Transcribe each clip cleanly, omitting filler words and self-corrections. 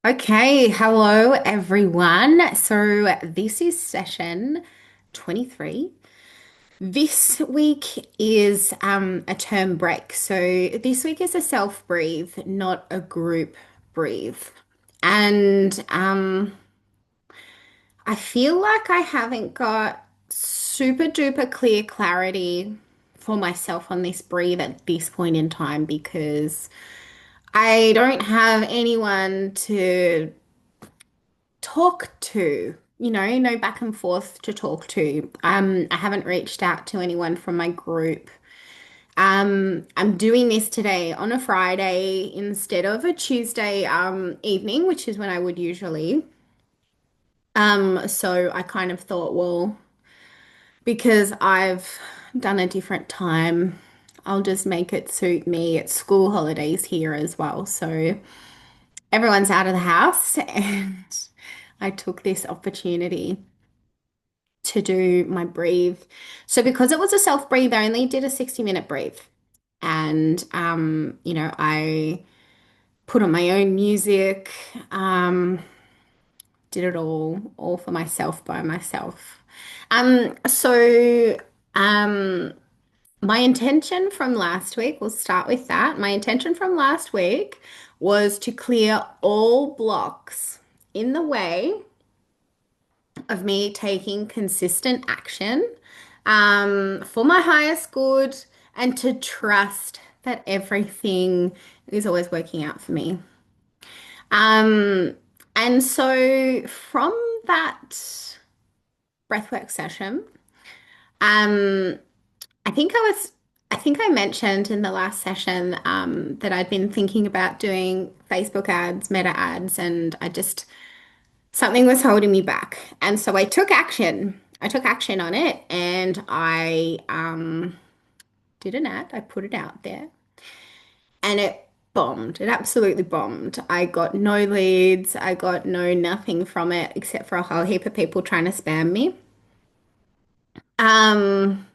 Okay, hello everyone. So this is session 23. This week is a term break. So this week is a self breathe, not a group breathe. And I feel like I haven't got super duper clear clarity for myself on this breathe at this point in time because I don't have anyone to talk to, no back and forth to talk to. I haven't reached out to anyone from my group. I'm doing this today on a Friday instead of a Tuesday evening, which is when I would usually. So I kind of thought, well, because I've done a different time, I'll just make it suit me. It's school holidays here as well, so everyone's out of the house, and I took this opportunity to do my breathe. So because it was a self breathe, I only did a 60-minute breathe. And I put on my own music, did it all for myself by myself. So um my intention from last week, we'll start with that. My intention from last week was to clear all blocks in the way of me taking consistent action for my highest good and to trust that everything is always working out for me. Um, and so from that breathwork session, um, I think I think I mentioned in the last session that I'd been thinking about doing Facebook ads, meta ads, and something was holding me back. And so I took action. I took action on it and I did an ad. I put it out there and it bombed. It absolutely bombed. I got no leads. I got no nothing from it except for a whole heap of people trying to spam me. Um,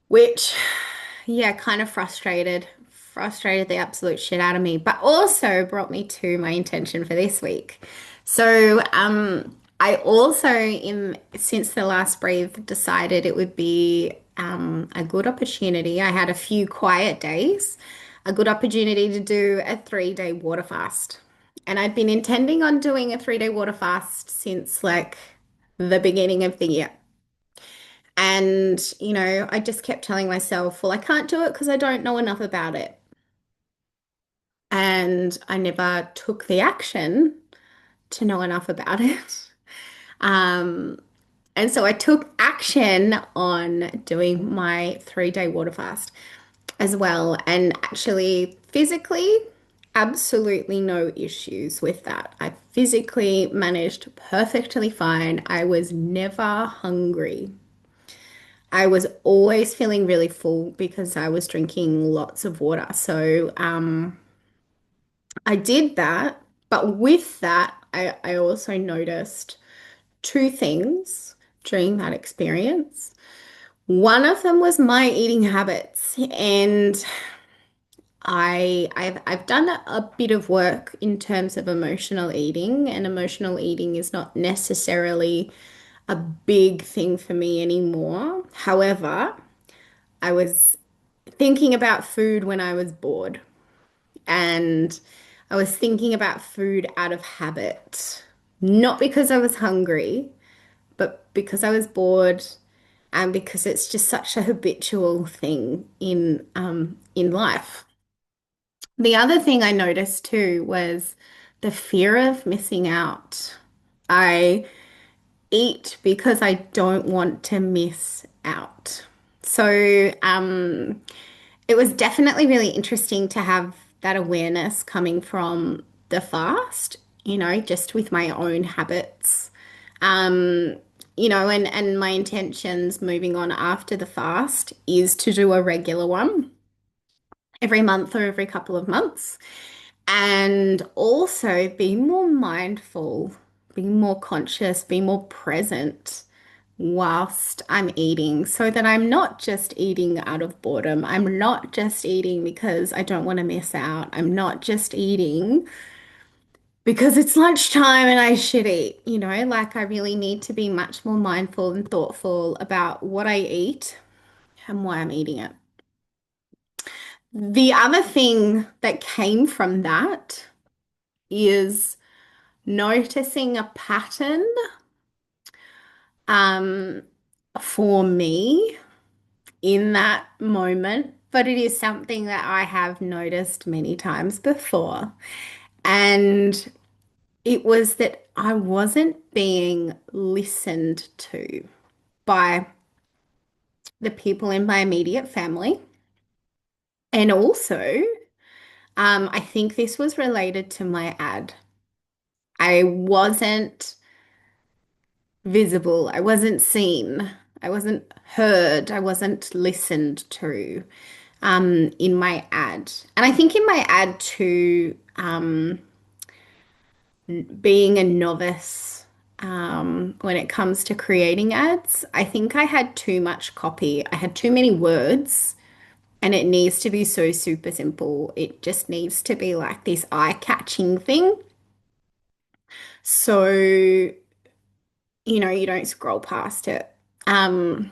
which, yeah, kind of frustrated the absolute shit out of me, but also brought me to my intention for this week. So, I also, in since the last breathe, decided it would be a good opportunity. I had a few quiet days, a good opportunity to do a 3-day water fast. And I'd been intending on doing a 3-day water fast since like the beginning of the year. And, I just kept telling myself, well, I can't do it because I don't know enough about it. And I never took the action to know enough about it. Um, and so I took action on doing my 3-day water fast as well. And actually, physically, absolutely no issues with that. I physically managed perfectly fine. I was never hungry. I was always feeling really full because I was drinking lots of water. So I did that. But with that, I also noticed two things during that experience. One of them was my eating habits. And I've done a bit of work in terms of emotional eating, and emotional eating is not necessarily a big thing for me anymore. However, I was thinking about food when I was bored, and I was thinking about food out of habit, not because I was hungry, but because I was bored and because it's just such a habitual thing in life. The other thing I noticed too was the fear of missing out. I eat because I don't want to miss out. So, it was definitely really interesting to have that awareness coming from the fast, just with my own habits. Um, and my intentions moving on after the fast is to do a regular one every month or every couple of months, and also be more mindful, be more conscious, be more present whilst I'm eating so that I'm not just eating out of boredom. I'm not just eating because I don't want to miss out. I'm not just eating because it's lunchtime and I should eat, like I really need to be much more mindful and thoughtful about what I eat and why I'm eating it. The other thing that came from that is noticing a pattern um, for me in that moment, but it is something that I have noticed many times before. And it was that I wasn't being listened to by the people in my immediate family. And also, I think this was related to my ad. I wasn't visible, I wasn't seen, I wasn't heard, I wasn't listened to in my ad. And I think in my ad too, being a novice when it comes to creating ads, I think I had too much copy. I had too many words, and it needs to be so super simple. It just needs to be like this eye-catching thing. So, you don't scroll past it. Um,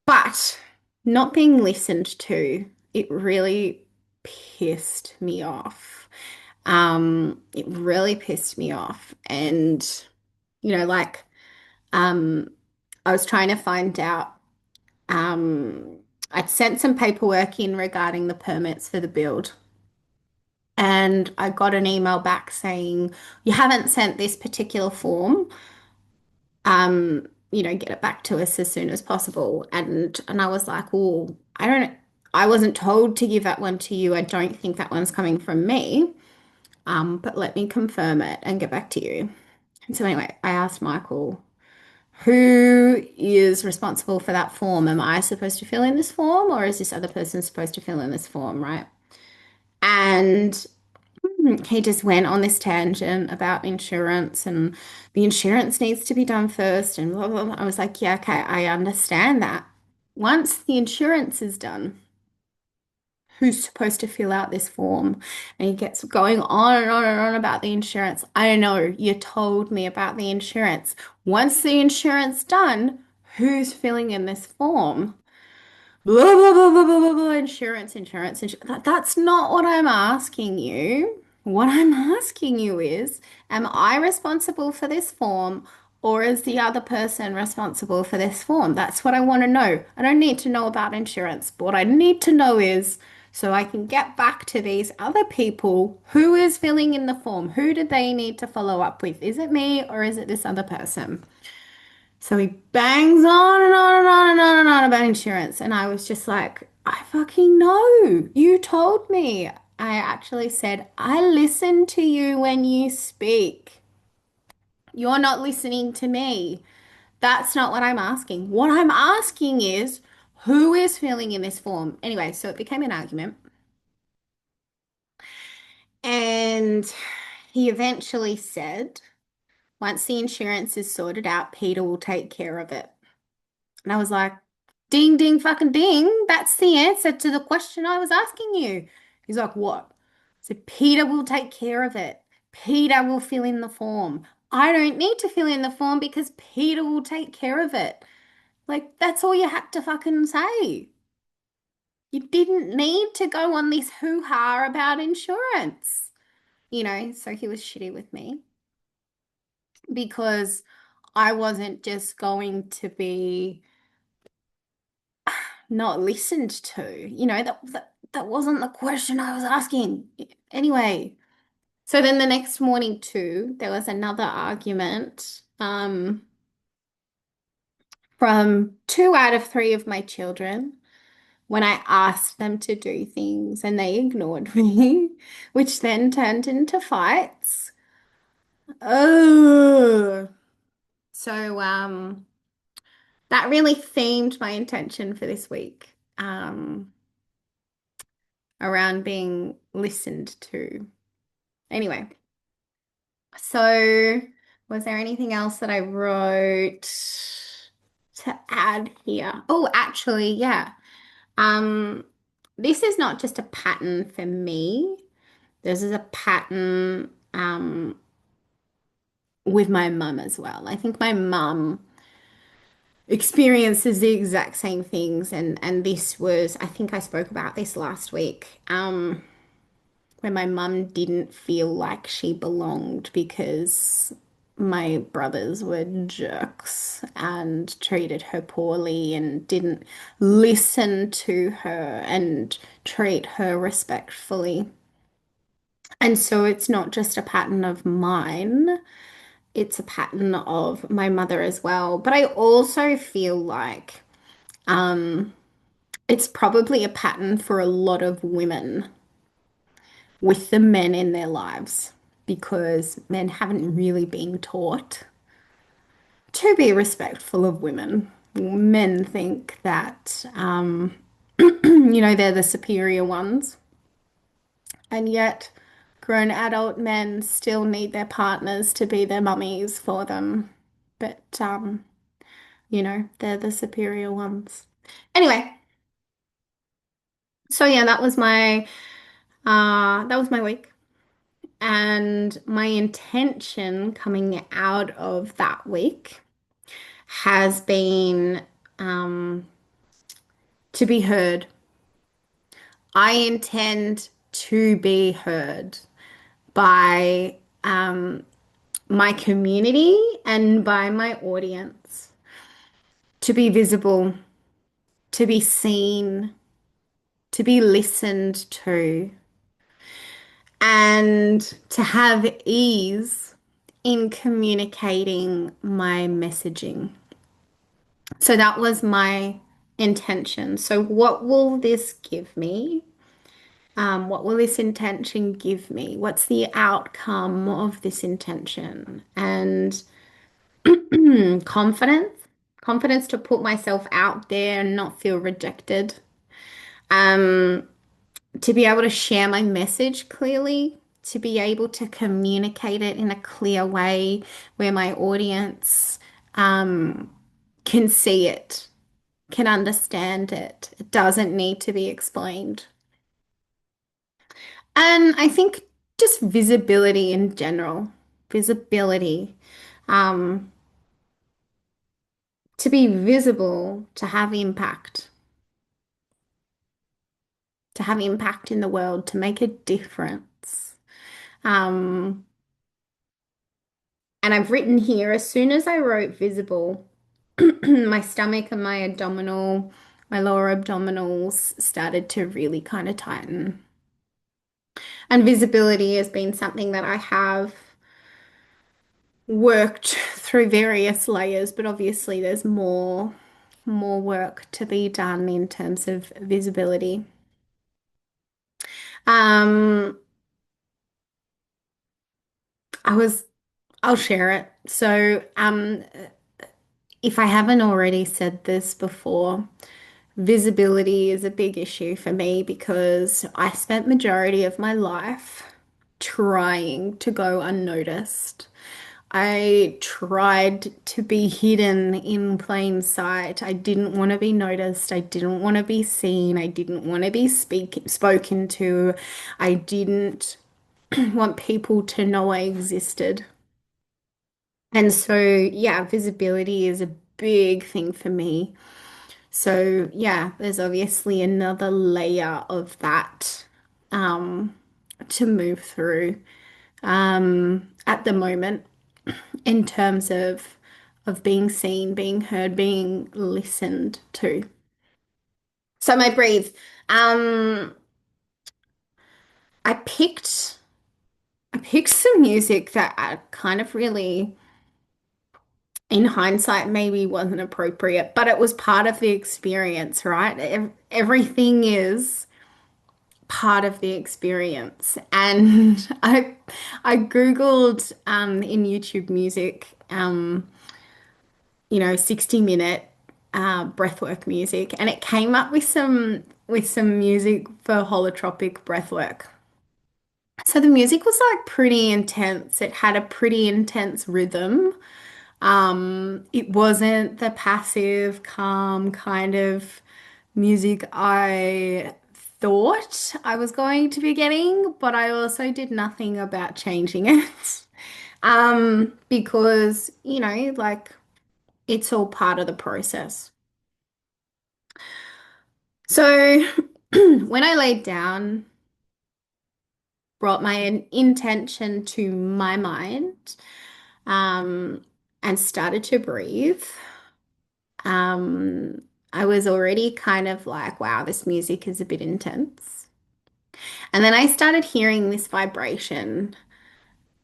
but not being listened to, it really pissed me off. It really pissed me off. And, like, um, I was trying to find out, um, I'd sent some paperwork in regarding the permits for the build. And I got an email back saying, you haven't sent this particular form. Get it back to us as soon as possible. And I was like, well, I wasn't told to give that one to you. I don't think that one's coming from me. But let me confirm it and get back to you. And so anyway, I asked Michael, who is responsible for that form? Am I supposed to fill in this form or is this other person supposed to fill in this form, right? And he just went on this tangent about insurance and the insurance needs to be done first and blah, blah, blah. I was like, yeah, okay, I understand that. Once the insurance is done, who's supposed to fill out this form? And he gets going on and on and on about the insurance. I don't know, you told me about the insurance. Once the insurance done, who's filling in this form? Blah, blah, blah, blah, blah, blah, blah, insurance. That's not what I'm asking you. What I'm asking you is, am I responsible for this form or is the other person responsible for this form? That's what I want to know. I don't need to know about insurance, but what I need to know is so I can get back to these other people, who is filling in the form? Who do they need to follow up with? Is it me or is it this other person? So he bangs on and on and on and on and on about insurance. And I was just like, I fucking know. You told me. I actually said, I listen to you when you speak. You're not listening to me. That's not what I'm asking. What I'm asking is, who is filling in this form? Anyway, so it became an argument. And he eventually said, once the insurance is sorted out, Peter will take care of it. And I was like, ding, ding, fucking ding. That's the answer to the question I was asking you. He's like, what? So Peter will take care of it. Peter will fill in the form. I don't need to fill in the form because Peter will take care of it. Like, that's all you had to fucking say. You didn't need to go on this hoo-ha about insurance. So he was shitty with me because I wasn't just going to be not listened to. That wasn't the question I was asking. Anyway, so then the next morning too, there was another argument from two out of three of my children when I asked them to do things and they ignored me, which then turned into fights. Oh, so that really themed my intention for this week. Around being listened to. Anyway, so Was there anything else that I wrote to add here? Oh, actually, yeah. Um, this is not just a pattern for me. This is a pattern with my mum as well. I think my mum experiences the exact same things, and this was, I think I spoke about this last week. When my mum didn't feel like she belonged because my brothers were jerks and treated her poorly and didn't listen to her and treat her respectfully. And so it's not just a pattern of mine, it's a pattern of my mother as well. But I also feel like it's probably a pattern for a lot of women with the men in their lives because men haven't really been taught to be respectful of women. Men think that, they're the superior ones, and yet grown adult men still need their partners to be their mummies for them. But, they're the superior ones. Anyway, so yeah, that was my week. And my intention coming out of that week has been um, to be heard. I intend to be heard by my community and by my audience, to be visible, to be seen, to be listened to, and to have ease in communicating my messaging. So that was my intention. So, what will this give me? What will this intention give me? What's the outcome of this intention? And confidence, confidence to put myself out there and not feel rejected. Um, to be able to share my message clearly, to be able to communicate it in a clear way where my audience can see it, can understand it. It doesn't need to be explained. And I think just visibility in general, visibility, um, to be visible, to have impact in the world, to make a difference. Um, and I've written here, as soon as I wrote visible, my stomach and my lower abdominals started to really kind of tighten. And visibility has been something that I have worked through various layers, but obviously there's more work to be done in terms of visibility. Um, I was I'll share it. So, if I haven't already said this before, visibility is a big issue for me because I spent majority of my life trying to go unnoticed. I tried to be hidden in plain sight. I didn't want to be noticed. I didn't want to be seen. I didn't want to be spoken to. I didn't want people to know I existed. And so, yeah, visibility is a big thing for me. So, yeah, there's obviously another layer of that to move through at the moment in terms of being seen, being heard, being listened to. So my breathe. Um, I picked I picked some music that I kind of really, in hindsight, maybe wasn't appropriate, but it was part of the experience, right? Everything is part of the experience. And I Googled in YouTube music 60-minute breathwork music, and it came up with some music for holotropic breathwork. So the music was like pretty intense. It had a pretty intense rhythm. It wasn't the passive, calm kind of music I thought I was going to be getting, but I also did nothing about changing it. Because, like it's all part of the process. So when I laid down, brought my intention to my mind, um, and started to breathe. Um, I was already kind of like, wow, this music is a bit intense. And then I started hearing this vibration,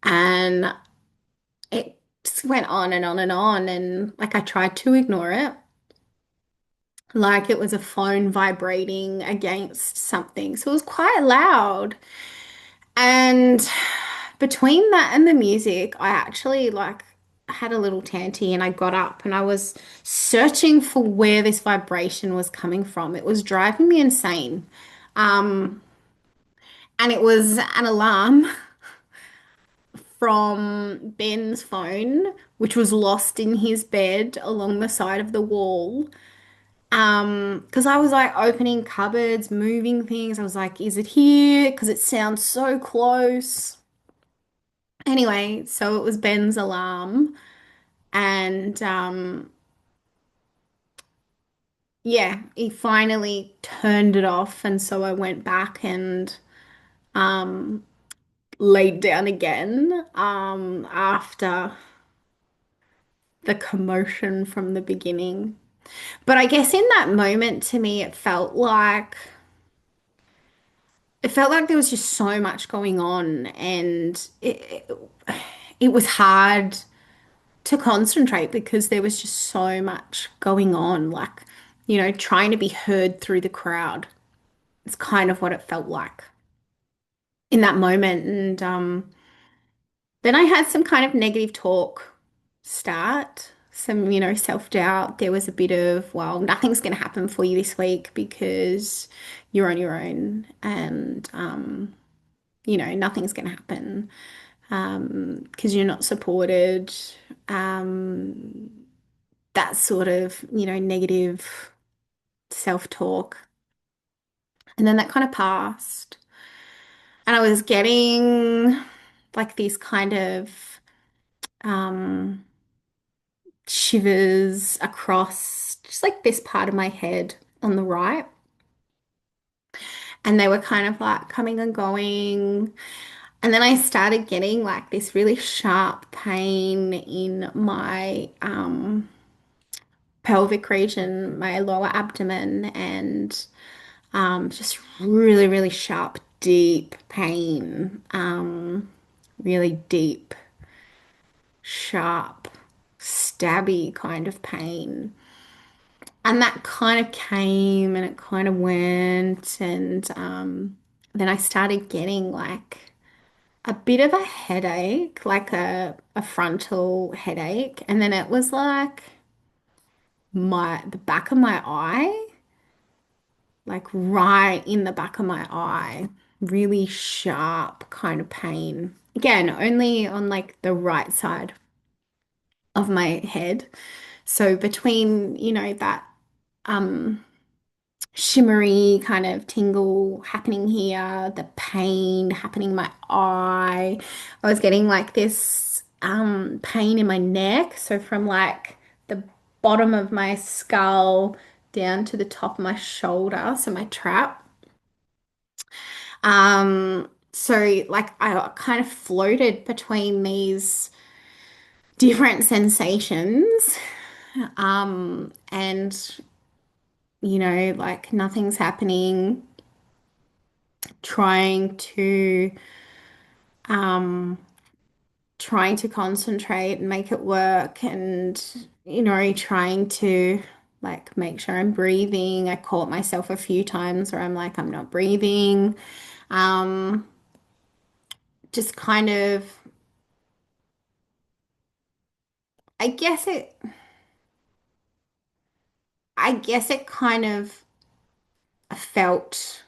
and it just went on and on and on. And like I tried to ignore it, like it was a phone vibrating against something. So it was quite loud. And between that and the music, I actually like had a little tanty and I got up and I was searching for where this vibration was coming from. It was driving me insane. Um, and it was an alarm from Ben's phone, which was lost in his bed along the side of the wall. Because I was like opening cupboards, moving things. I was like, is it here? Because it sounds so close. Anyway, so it was Ben's alarm, and yeah, he finally turned it off, and so I went back and um, laid down again after the commotion from the beginning. But I guess in that moment, to me, it felt like there was just so much going on, and it was hard to concentrate because there was just so much going on, like, trying to be heard through the crowd. It's kind of what it felt like in that moment. And then I had some kind of negative talk start, some, self-doubt. There was a bit of, well, nothing's going to happen for you this week because you're on your own and, nothing's going to happen because you're not supported. Um, that sort of, negative self-talk. And then that kind of passed. And I was getting like these kind of um, shivers across just like this part of my head on the right. And they were kind of like coming and going. And then I started getting like this really sharp pain in my pelvic region, my lower abdomen, and just really, really sharp, deep pain. Really deep, sharp, stabby kind of pain. And that kind of came and it kind of went. And then I started getting like a bit of a headache, like a frontal headache. And then it was like the back of my eye, like right in the back of my eye, really sharp kind of pain. Again, only on like the right side of my head. So between, that um shimmery kind of tingle happening here, the pain happening in my eye, I was getting like this pain in my neck. So from like the bottom of my skull down to the top of my shoulder, so my trap. So like I kind of floated between these different sensations. And like nothing's happening, trying to um trying to concentrate and make it work and trying to like make sure I'm breathing. I caught myself a few times where I'm like, I'm not breathing. Um, just kind of, I guess it, I guess it kind of felt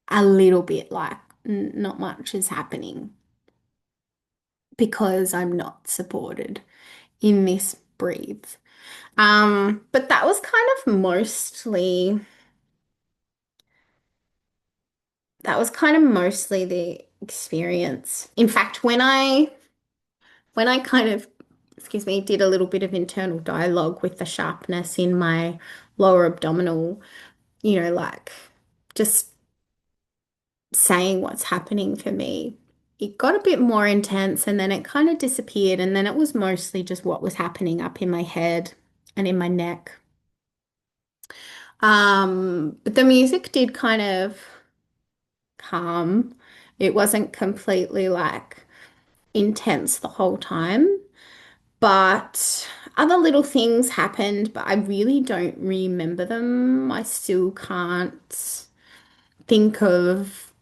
a little bit like not much is happening because I'm not supported in this breathe. But that was kind of mostly the experience. In fact, when I kind of, excuse me, did a little bit of internal dialogue with the sharpness in my lower abdominal, like just saying what's happening for me, it got a bit more intense and then it kind of disappeared. And then it was mostly just what was happening up in my head and in my neck. But the music did kind of calm. It wasn't completely like intense the whole time, but other little things happened, but I really don't remember them. I still can't think of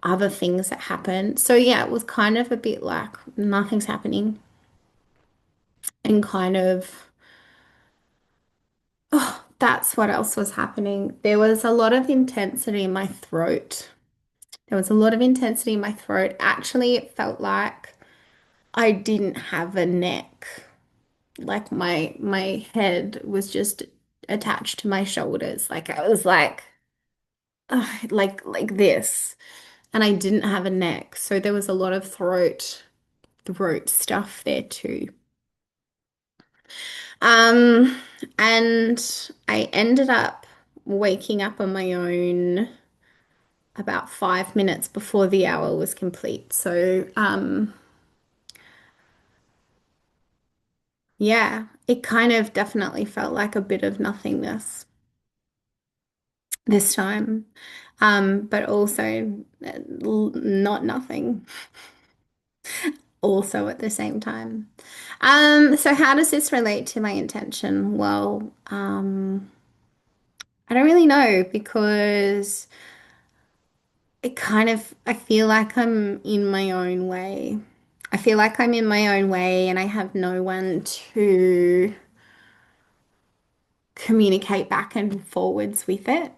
other things that happened. So yeah, it was kind of a bit like nothing's happening and kind of, oh, that's what else was happening. There was a lot of intensity in my throat. There was a lot of intensity in my throat. Actually, it felt like I didn't have a neck. Like my head was just attached to my shoulders. Like I was like this, and I didn't have a neck. So there was a lot of throat stuff there too. Um, and I ended up waking up on my own about 5 minutes before the hour was complete. So, yeah, it kind of definitely felt like a bit of nothingness this time. But also not nothing, also at the same time. So how does this relate to my intention? Well, I don't really know because I feel like I'm in my own way. I feel like I'm in my own way and I have no one to communicate back and forwards with it.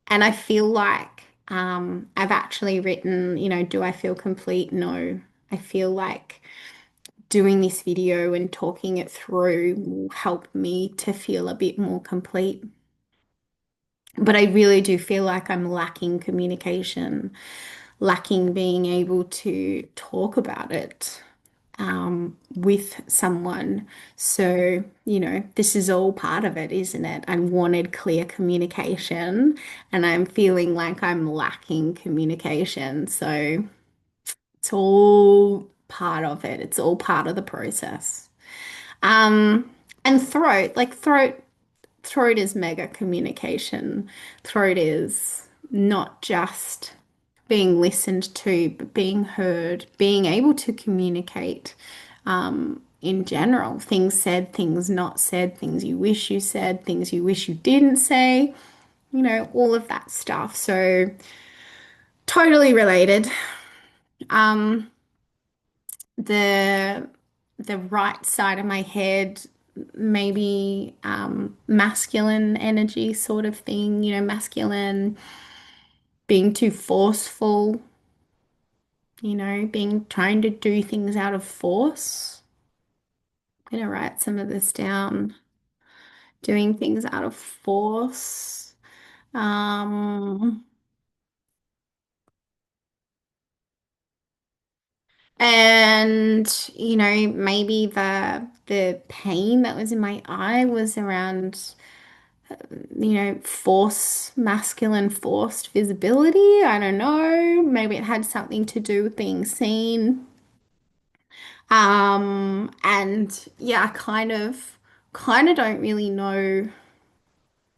And I feel like I've actually written, do I feel complete? No. I feel like doing this video and talking it through will help me to feel a bit more complete. But I really do feel like I'm lacking communication, lacking being able to talk about it with someone. So, this is all part of it, isn't it? I wanted clear communication and I'm feeling like I'm lacking communication. So, it's all part of it. It's all part of the process. Um, and throat is mega communication. Throat is not just being listened to, but being heard, being able to communicate in general. Things said, things not said, things you wish you said, things you wish you didn't say, all of that stuff. So totally related. Um, the the right side of my head, maybe masculine energy sort of thing, masculine being too forceful, being trying to do things out of force. I'm gonna write some of this down. Doing things out of force. Um, and maybe the pain that was in my eye was around masculine forced visibility. I don't know. Maybe it had something to do with being seen. And yeah, I kind of don't really know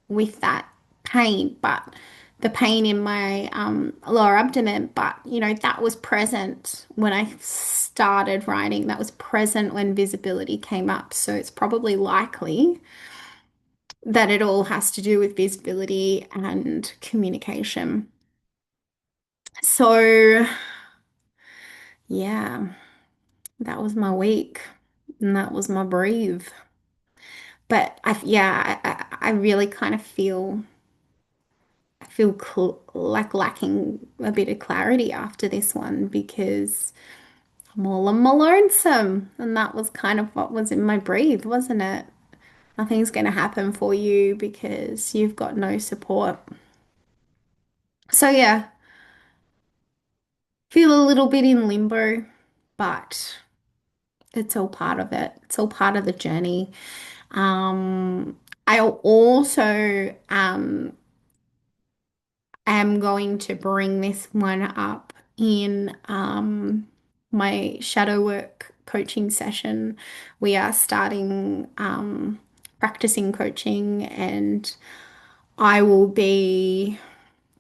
with that pain, but the pain in my lower abdomen, but that was present when I started writing. That was present when visibility came up. So it's probably likely that it all has to do with visibility and communication. So yeah, that was my week and that was my breathe. But I really kind of feel like lacking a bit of clarity after this one because I'm all on my lonesome. And that was kind of what was in my breathe, wasn't it? Nothing's going to happen for you because you've got no support. So, yeah, feel a little bit in limbo, but it's all part of it. It's all part of the journey. I also am going to bring this one up in my shadow work coaching session. We are starting practicing coaching, and I will be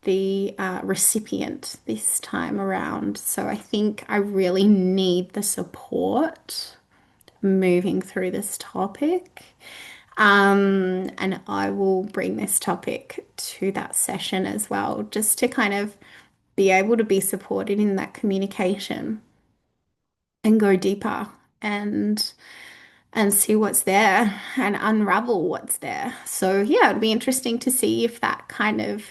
the recipient this time around. So I think I really need the support moving through this topic. And I will bring this topic to that session as well, just to kind of be able to be supported in that communication and go deeper and see what's there and unravel what's there. So yeah, it'd be interesting to see if that kind of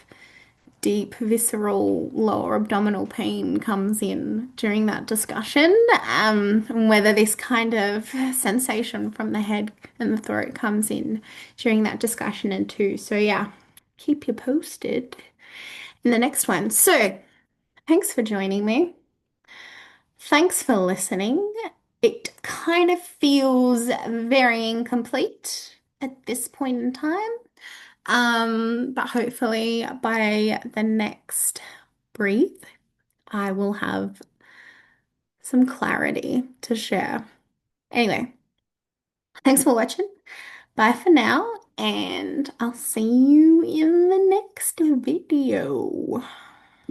deep, visceral, lower abdominal pain comes in during that discussion, and whether this kind of sensation from the head and the throat comes in during that discussion and too. So yeah, keep you posted in the next one. So thanks for joining me. Thanks for listening. It kind of feels very incomplete at this point in time. But hopefully by the next breathe, I will have some clarity to share. Anyway, thanks for watching. Bye for now, and I'll see you in the next video.